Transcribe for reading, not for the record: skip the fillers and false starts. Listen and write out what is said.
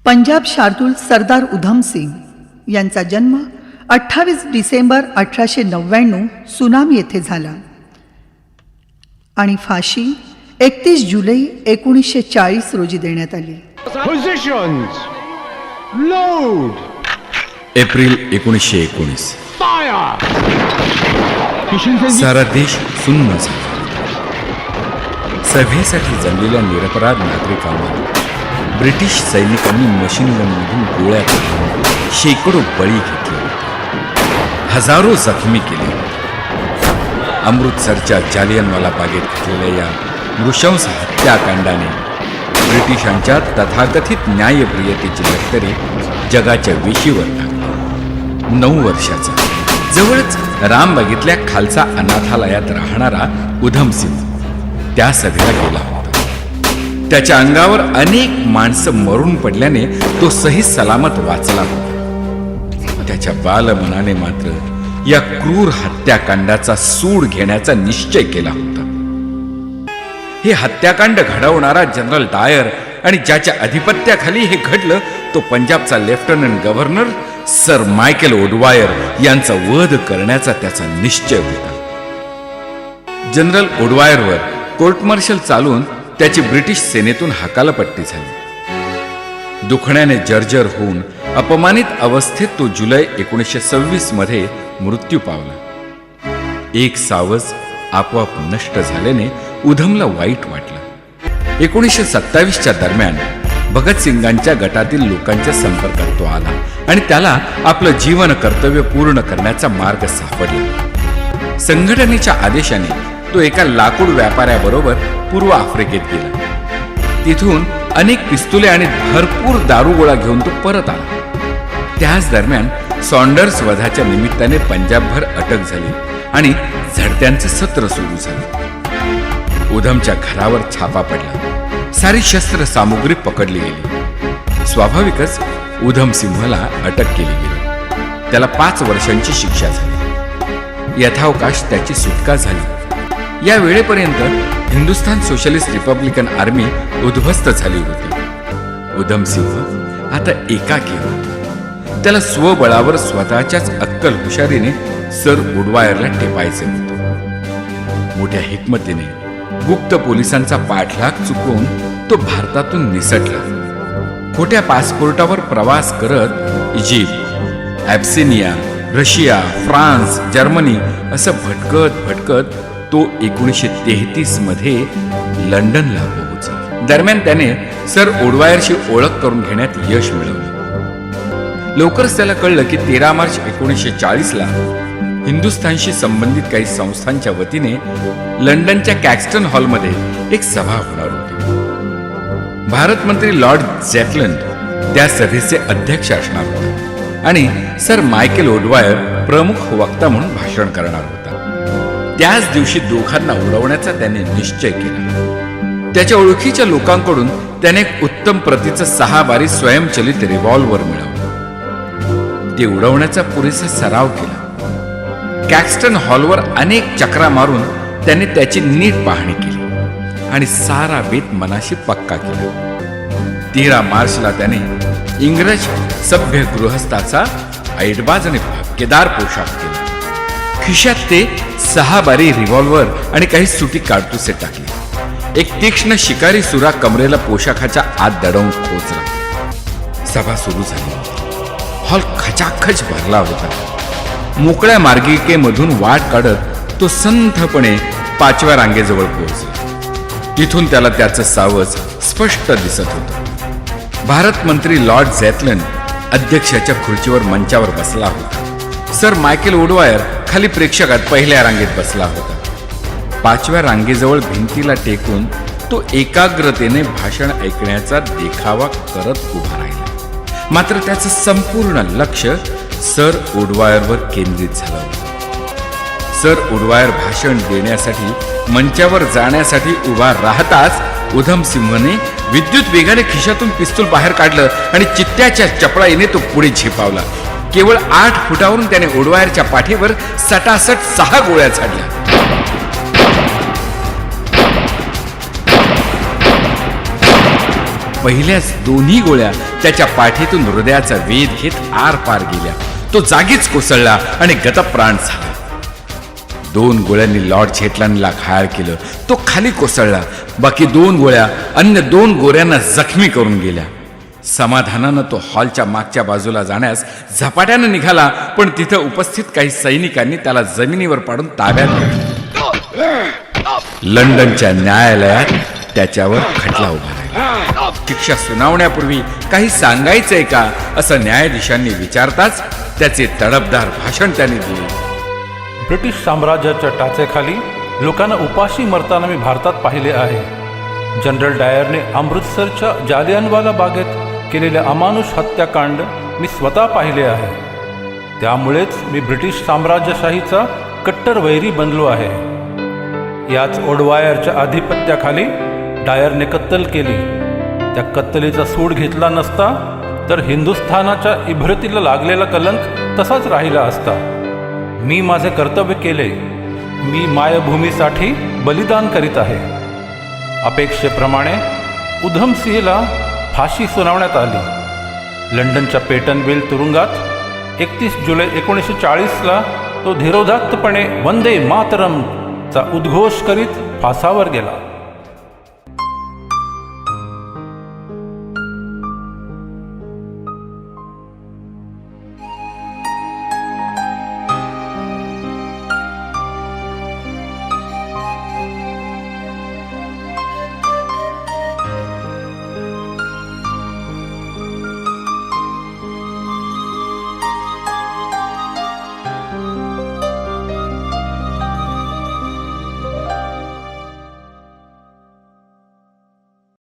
पंजाब शार्दूल सरदार उधम सिंग यांचा जन्म 28 डिसेंबर 1899 सुनाम येथे झाला आणि फाशी 31 जुलै 1940 रोजी देण्यात आली. Positions. Load. एप्रिल 1919. Fire. सारा देश सुन्न झाला. सभेसाठी जमलेल्या निरपराध नागरिकांवर ब्रिटिश सैनिकांनी मशीन गनमधून गोळ्या करून शेकडो बळी घेतले होते. हजारो जखमी केले होते. अमृतसरच्या जालियनवाला बागेत घडलेल्या या नृशंस हत्याकांडाने ब्रिटिशांच्या तथाकथित न्यायप्रियतेची लष्करी जगाच्या वेशीवर टाकली. 9 वर्षाचा जवळच रामबागेतल्या खालसा अनाथालयात राहणारा उधम सिंग त्या सभेला गेला होता. त्याच्या अंगावर अनेक माणसं मरून पडल्याने तो सही सलामत वाचला होता. त्याच्या बालमनाने मात्र या क्रूर हत्याकांडाचा सूड घेण्याचा निश्चय केला होता. हे हत्याकांड घडवणारा जनरल डायर आणि ज्याच्या अधिपत्याखाली हे घडलं तो पंजाबचा lieutenant governor sir Michael O'Dwyer यांचा वध करण्याचा त्याचा निश्चय होता. जनरल ओडवायरवर कोर्ट मार्शल चालून त्याची ब्रिटिश सेनेतून हकालपट्टी झाली. दुखण्याने जर्जर होऊन अपमानित अवस्थेत तो जुलै 1926 मध्ये मृत्यू पावला. एक सावज आपोआप नष्ट झाल्याने उधमला वाईट वाटलं. 1927च्या दरम्यान भगतसिंगांच्या गटातील लोकांच्या संपर्कात तो आला आणि त्याला आपलं जीवन कर्तव्य पूर्ण करण्याचा मार्ग सापडला. संघटनेच्या आदेशाने तो एका लाकूड व्यापाऱ्याबरोबर पूर्व आफ्रिकेत गेला. तिथून अनेक पिस्तुले आणि भरपूर दारुगोळा घेऊन तो परत आला. त्याच दरम्यान सॉन्डर्स वधाच्या निमित्ताने पंजाबभर अटक झाली आणि झडत्यांचे सत्र सुरू झाले. उधमच्या घरावर छापा पडला. सारी शस्त्र सामुग्री पकडली गेली. स्वाभाविकच उधम सिंहला अटक केली गेली. त्याला 5 वर्षांची शिक्षा झाली. यथावकाश त्याची सुटका झाली. या वेळेपर्यंत हिंदुस्थान सोशलिस्ट रिपब्लिकन आर्मी उद्ध्वस्त झाली होती. उधम सिंह आता एकाकी होता. त्याला स्वबळावर स्वतःच्याच अक्कल हुशारीने सर ओडवायरला टेपायचे होते. मोठ्या हिकमतीने गुप्त पोलिसांचा पाठलाग चुकवून तो भारतातून निसटला. खोट्या पासपोर्टावर प्रवास करत इजिप्त, ॲब्सिनिया, रशिया, फ्रान्स, जर्मनी असं भटकत तो 1933 मध्ये लंडनला पोहोचला. दरम्यान त्याने सर ओडवायरशी ओळख करून घेण्यात यश मिळवलं. लवकरच त्याला कळलं की 13 मार्च 1940ला हिंदुस्थानशी संबंधित काही संस्थांच्या वतीने लंडनच्या कॅक्स्टन हॉलमध्ये एक सभा होणार होती. भारत मंत्री लॉर्ड झॅटलंड त्या सभेचे अध्यक्ष असणार होते आणि सर मायकेल ओडवायर प्रमुख वक्ता म्हणून भाषण करणार होता. त्याच दिवशी दोघांना उडवण्याचा त्याने निश्चय केला. त्याच्या ओळखीच्या लोकांकडून त्याने एक उत्तम प्रतीचं 6 बारी स्वयंचलित रिव्हॉल्वर मिळवलं. ते उडवण्याचा पुरेसा सराव केला. कॅक्स्टन हॉलवर अनेक चक्रा मारून त्याने त्याची नीट पाहणी केली आणि सारा बेत मनाशी पक्का केला. 13 मार्चला त्याने इंग्रज सभ्य गृहस्थाचा ऐटबाज आणि भपकेदार पोशाख केला. खिशात ते 6 बारी रिव्हॉल्वर आणि काही सुटी काडतुसे टाकले. एक तीक्ष्ण शिकारी सुरा कमरेला पोशाखाच्या आत दडवून खोचला. सभा सुरू झाली. हॉल खचाखच भरला होता. मोकळ्या मार्गिकेमधून वाट काढत तो संथपणे 5व्या रांगेजवळ पोहोचला. तिथून त्याला त्याचं सावज स्पष्ट दिसत होतं. भारत मंत्री लॉर्ड झॅटलंड अध्यक्षाच्या खुर्चीवर मंचावर बसला होता. सर मायकेल ओडवायर खाली प्रेक्षकात 1ल्या रांगेत बसला होता. 5व्या रांगेजवळ भिंतीला टेकून तो एकाग्रतेने भाषण ऐकण्याचा देखावा करत उभा राहिला. मात्र त्याचं संपूर्ण लक्ष सर ओडवायरवर केंद्रित झालं होतं. सर ओडवायर भाषण देण्यासाठी मंचावर जाण्यासाठी उभा राहताच उधम सिंहने विद्युत वेगाने खिशातून पिस्तूल बाहेर काढलं आणि चित्त्याच्या चपळाईने तो पुढे झेपावला. केवळ 8 फुटावरून त्याने ओडवायरच्या पाठीवर सटासट 6 गोळ्या झाडल्या. पहिल्याच दोन्ही गोळ्या त्याच्या पाठीतून हृदयाचा वेध घेत आर पार गेल्या. तो जागीच कोसळला आणि गतप्राण झाला. 2 गोळ्यांनी लॉर्ड झेटलँडला घायल केलं. तो खाली कोसळला. बाकी 2 गोळ्या अन्य 2 गोऱ्यांना जखमी करून गेल्या. समाधानानं तो हॉलच्या मागच्या बाजूला जाण्यास झपाट्यानं निघाला, पण तिथं उपस्थित काही सैनिकांनी त्याला जमिनीवर पाडून ताब्यात घेतलं. लंडनच्या न्यायालयात त्याच्यावर खटला उभा राहिला. शिक्षा सुनावण्यापूर्वी काही सांगायचंय का असं न्यायाधीशांनी विचारताच त्याचे तडफदार भाषण त्याने दिले. ब्रिटिश साम्राज्याच्या टाचेखाली लोकांना उपाशी मरताना मी भारतात पाहिले आहे. जनरल डायरने अमृतसरच्या जालियनवाला बागेत केलेल्या अमानुष हत्याकांड मी स्वतः पाहिले आहे. त्यामुळेच मी ब्रिटिश साम्राज्यशाहीचा कट्टर वैरी बनलो आहे. याच ओडवायरच्या आधिपत्याखाली डायरने कत्तल केली. त्या कत्तलीचा सूड घेतला नसता तर हिंदुस्थानाच्या इभ्रतीला लागलेला कलंक तसाच राहिला असता. मी माझे कर्तव्य केले. मी मायभूमीसाठी बलिदान करीत आहे. अपेक्षेप्रमाणे उधमसिंहला फाशी सुनावण्यात आली. लंडनच्या पेटनविल तुरुंगात 31 जुलै 1940ला तो धीरोदात्तपणे वंदे मातरमचा उद्घोष करीत फासावर गेला.